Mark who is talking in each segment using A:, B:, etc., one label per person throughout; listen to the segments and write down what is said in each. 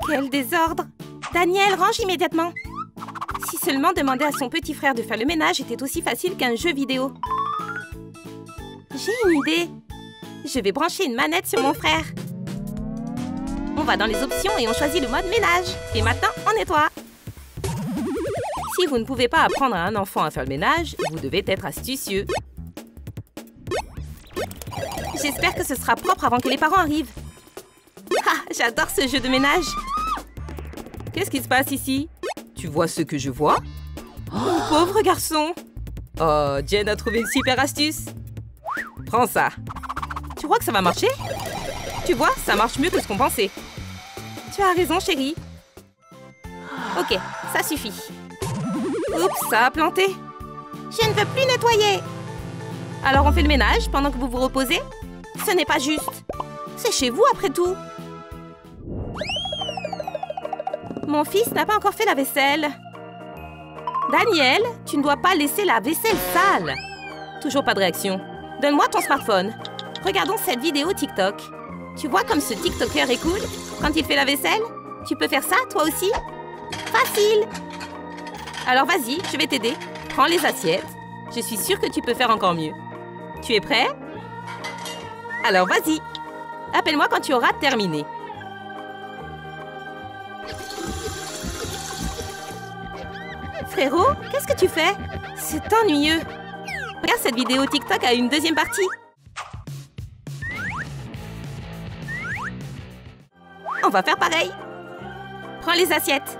A: Quel désordre! Daniel, range immédiatement! Si seulement demander à son petit frère de faire le ménage était aussi facile qu'un jeu vidéo. J'ai une idée! Je vais brancher une manette sur mon frère. On va dans les options et on choisit le mode ménage. Et maintenant, on nettoie. Si vous ne pouvez pas apprendre à un enfant à faire le ménage, vous devez être astucieux. J'espère que ce sera propre avant que les parents arrivent. Ah, j'adore ce jeu de ménage. Qu'est-ce qui se passe ici? Tu vois ce que je vois? Oh, pauvre garçon! Oh, Jen a trouvé une super astuce. Prends ça. Tu crois que ça va marcher? Tu vois, ça marche mieux que ce qu'on pensait. Tu as raison, chérie. Ok, ça suffit. Oups, ça a planté. Je ne veux plus nettoyer. Alors on fait le ménage pendant que vous vous reposez? Ce n'est pas juste. C'est chez vous après tout. Mon fils n'a pas encore fait la vaisselle. Daniel, tu ne dois pas laisser la vaisselle sale. Toujours pas de réaction. Donne-moi ton smartphone. Regardons cette vidéo TikTok. Tu vois comme ce TikToker est cool quand il fait la vaisselle? Tu peux faire ça, toi aussi? Facile! Alors vas-y, je vais t'aider. Prends les assiettes. Je suis sûre que tu peux faire encore mieux. Tu es prêt? Alors vas-y. Appelle-moi quand tu auras terminé. Frérot, qu'est-ce que tu fais? C'est ennuyeux. Regarde, cette vidéo TikTok a une deuxième partie. On va faire pareil. Prends les assiettes.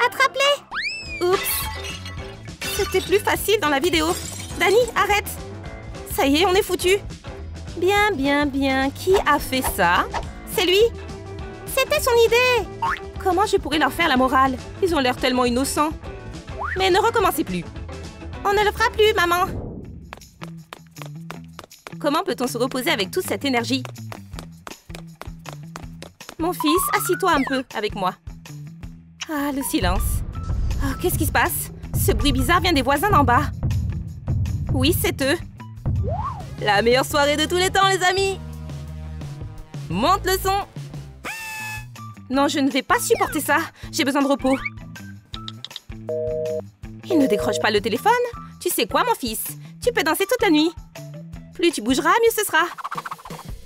A: Attrape-les. Oups. C'était plus facile dans la vidéo. Dani, arrête. Ça y est, on est foutu. Bien, bien, bien. Qui a fait ça? C'est lui. C'était son idée. Comment je pourrais leur faire la morale? Ils ont l'air tellement innocents. Mais ne recommencez plus. On ne le fera plus, maman. Comment peut-on se reposer avec toute cette énergie? Mon fils, assis-toi un peu avec moi. Ah, le silence. Oh, qu'est-ce qui se passe? Ce bruit bizarre vient des voisins d'en bas. Oui, c'est eux. La meilleure soirée de tous les temps, les amis. Monte le son. Non, je ne vais pas supporter ça. J'ai besoin de repos. Il ne décroche pas le téléphone. Tu sais quoi, mon fils? Tu peux danser toute la nuit. Plus tu bougeras, mieux ce sera.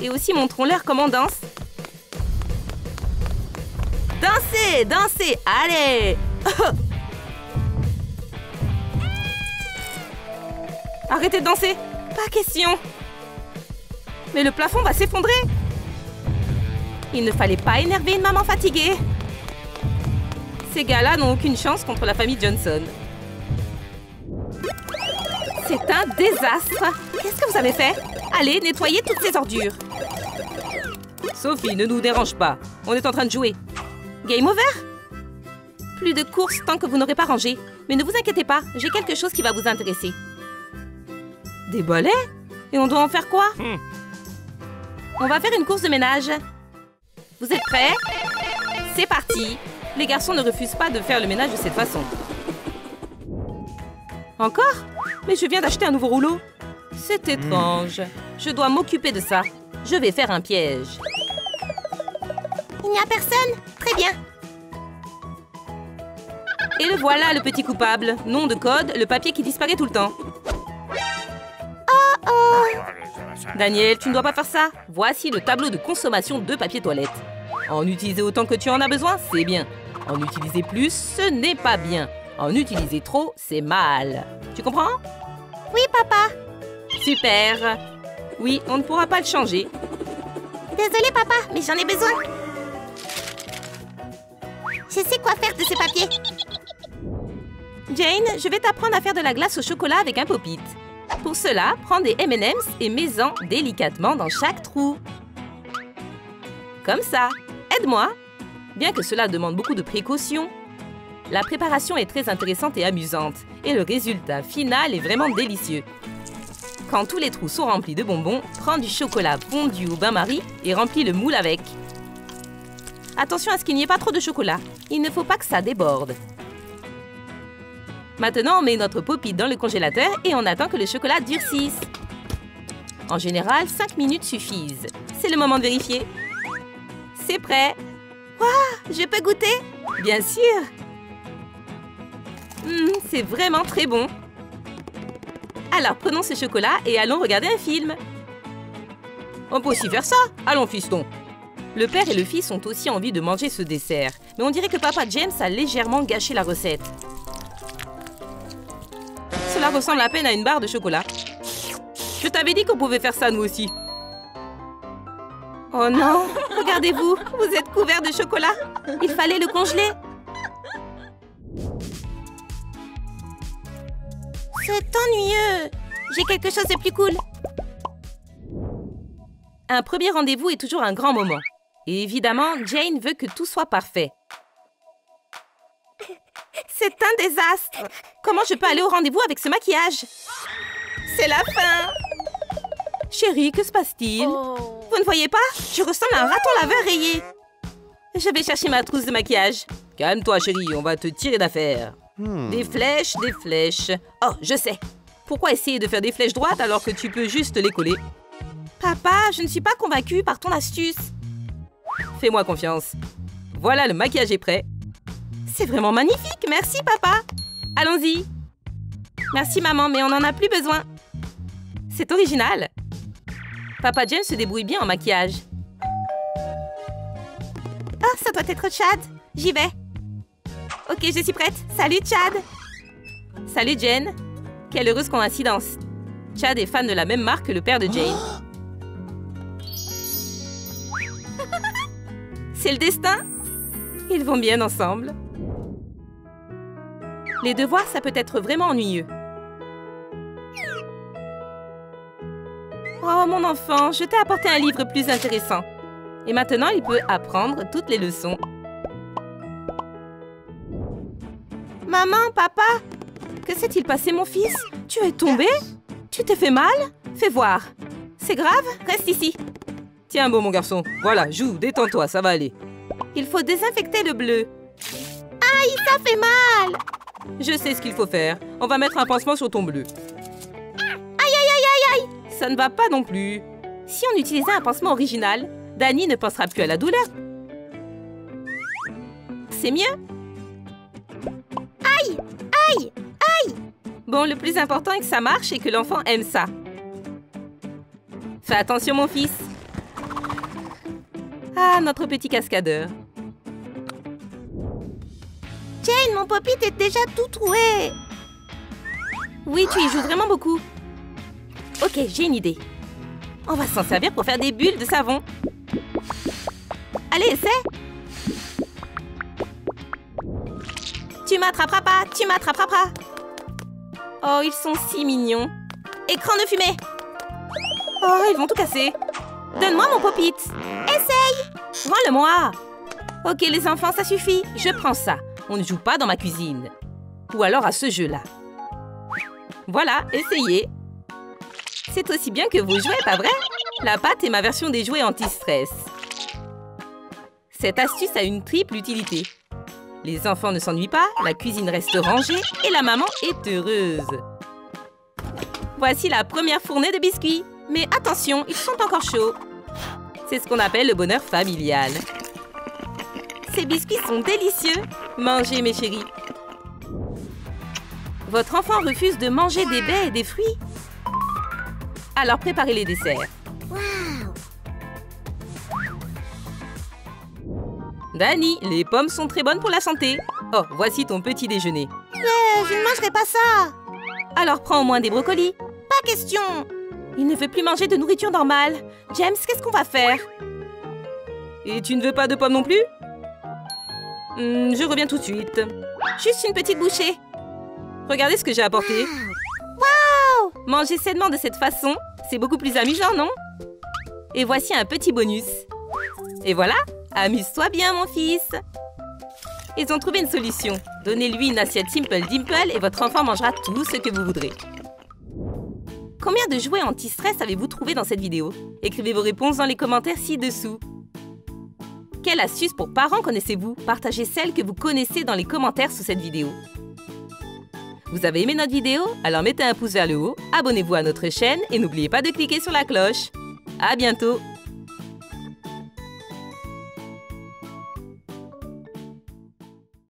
A: Et aussi, montrons-leur comment on danse. Dansez, dansez, allez. Arrêtez de danser. Pas question. Mais le plafond va s'effondrer. Il ne fallait pas énerver une maman fatiguée. Ces gars-là n'ont aucune chance contre la famille Johnson. C'est un désastre. Qu'est-ce que vous avez fait? Allez, nettoyez toutes ces ordures. Sophie, ne nous dérange pas. On est en train de jouer. Game over? Plus de courses tant que vous n'aurez pas rangé. Mais ne vous inquiétez pas, j'ai quelque chose qui va vous intéresser. Des balais? Et on doit en faire quoi? On va faire une course de ménage. Vous êtes prêts? C'est parti! Les garçons ne refusent pas de faire le ménage de cette façon. Encore? Mais je viens d'acheter un nouveau rouleau. C'est étrange. Je dois m'occuper de ça. Je vais faire un piège. Il n'y a personne? Très bien. Et le voilà, le petit coupable. Nom de code, le papier qui disparaît tout le temps. Oh oh! Daniel, tu ne dois pas faire ça. Voici le tableau de consommation de papier toilette. En utiliser autant que tu en as besoin, c'est bien. En utiliser plus, ce n'est pas bien. En utiliser trop, c'est mal. Tu comprends? Oui, papa. Super. Oui, on ne pourra pas le changer. Désolée, papa, mais j'en ai besoin. Je sais quoi faire de ces papiers. Jane, je vais t'apprendre à faire de la glace au chocolat avec un pop-it. Pour cela, prends des M&M's et mets-en délicatement dans chaque trou. Comme ça. Aide-moi. Bien que cela demande beaucoup de précautions, la préparation est très intéressante et amusante. Et le résultat final est vraiment délicieux. Quand tous les trous sont remplis de bonbons, prends du chocolat fondu au bain-marie et remplis le moule avec. Attention à ce qu'il n'y ait pas trop de chocolat. Il ne faut pas que ça déborde. Maintenant, on met notre pop-it dans le congélateur et on attend que le chocolat durcisse. En général, 5 minutes suffisent. C'est le moment de vérifier. C'est prêt.
B: Waouh, je peux goûter?
A: Bien sûr. C'est vraiment très bon. Alors, prenons ce chocolat et allons regarder un film. On peut aussi faire ça. Allons, fiston. Le père et le fils ont aussi envie de manger ce dessert. Mais on dirait que papa James a légèrement gâché la recette. Cela ressemble à peine à une barre de chocolat. Je t'avais dit qu'on pouvait faire ça, nous aussi. Oh non, regardez-vous, vous êtes couvert de chocolat.
B: Il fallait le congeler. C'est ennuyeux. J'ai quelque chose de plus cool.
A: Un premier rendez-vous est toujours un grand moment. Et évidemment, Jane veut que tout soit parfait.
B: C'est un désastre.
A: Comment je peux aller au rendez-vous avec ce maquillage?
B: C'est la fin.
A: Chérie, que se passe-t-il?
B: Vous ne voyez pas? Je ressemble à un raton laveur rayé.
A: Je vais chercher ma trousse de maquillage. Calme-toi, chérie, on va te tirer d'affaire. Des flèches, des flèches. Oh, je sais. Pourquoi essayer de faire des flèches droites alors que tu peux juste les coller?
B: Papa, je ne suis pas convaincue par ton astuce.
A: Fais-moi confiance. Voilà, le maquillage est prêt.
B: C'est vraiment magnifique, merci papa.
A: Allons-y.
B: Merci maman, mais on n'en a plus besoin.
A: C'est original. Papa James se débrouille bien en maquillage.
B: Ah, ça doit être Chad. J'y vais. Ok, je suis prête. Salut Chad.
A: Salut Jen. Quelle heureuse coïncidence. Chad est fan de la même marque que le père de Jane.
B: C'est le destin.
A: Ils vont bien ensemble. Les devoirs, ça peut être vraiment ennuyeux. Oh, mon enfant, je t'ai apporté un livre plus intéressant. Et maintenant, il peut apprendre toutes les leçons.
B: Maman, papa,
A: que s'est-il passé, mon fils? Tu es tombé? Tu t'es fait mal? Fais voir.
B: C'est grave? Reste ici.
A: Tiens bon, mon garçon. Voilà, joue, détends-toi, ça va aller.
B: Il faut désinfecter le bleu. Aïe, ça fait mal!
A: Je sais ce qu'il faut faire. On va mettre un pansement sur ton bleu.
B: Aïe, aïe, aïe, aïe, aïe!
A: Ça ne va pas non plus. Si on utilisait un pansement original, Danny ne pensera plus à la douleur. C'est mieux?
B: Aïe! Aïe! Aïe!
A: Bon, le plus important est que ça marche et que l'enfant aime ça. Fais attention, mon fils. Ah, notre petit cascadeur.
B: Jane, mon pop-it est déjà tout troué.
A: Oui, tu y joues vraiment beaucoup. Ok, j'ai une idée. On va s'en servir pour faire des bulles de savon.
B: Allez, essaie. Tu m'attraperas pas, tu m'attraperas pas.
A: Oh, ils sont si mignons.
B: Écran de fumée.
A: Oh, ils vont tout casser.
B: Donne-moi mon pop-it. Essaye.
A: Rends-le-moi. Ok, les enfants, ça suffit. Je prends ça. On ne joue pas dans ma cuisine. Ou alors à ce jeu-là. Voilà, essayez. C'est aussi bien que vos jouets, pas vrai? La pâte est ma version des jouets anti-stress. Cette astuce a une triple utilité. Les enfants ne s'ennuient pas, la cuisine reste rangée et la maman est heureuse. Voici la première fournée de biscuits. Mais attention, ils sont encore chauds. C'est ce qu'on appelle le bonheur familial. Ces biscuits sont délicieux. Mangez, mes chéris. Votre enfant refuse de manger des baies et des fruits? Alors préparez les desserts. Danny, les pommes sont très bonnes pour la santé. Oh, voici ton petit déjeuner.
B: Yeah, je ne mangerai pas ça.
A: Alors prends au moins des brocolis.
B: Pas question.
A: Il ne veut plus manger de nourriture normale. James, qu'est-ce qu'on va faire? Et tu ne veux pas de pommes non plus? Je reviens tout de suite.
B: Juste une petite bouchée.
A: Regardez ce que j'ai apporté.
B: Waouh!
A: Manger sainement de cette façon, c'est beaucoup plus amusant, non? Et voici un petit bonus. Et voilà, amuse-toi bien, mon fils. Ils ont trouvé une solution. Donnez-lui une assiette Simple Dimple et votre enfant mangera tout ce que vous voudrez. Combien de jouets anti-stress avez-vous trouvé dans cette vidéo? Écrivez vos réponses dans les commentaires ci-dessous. Quelle astuce pour parents connaissez-vous? Partagez celle que vous connaissez dans les commentaires sous cette vidéo. Vous avez aimé notre vidéo? Alors mettez un pouce vers le haut, abonnez-vous à notre chaîne et n'oubliez pas de cliquer sur la cloche. À bientôt!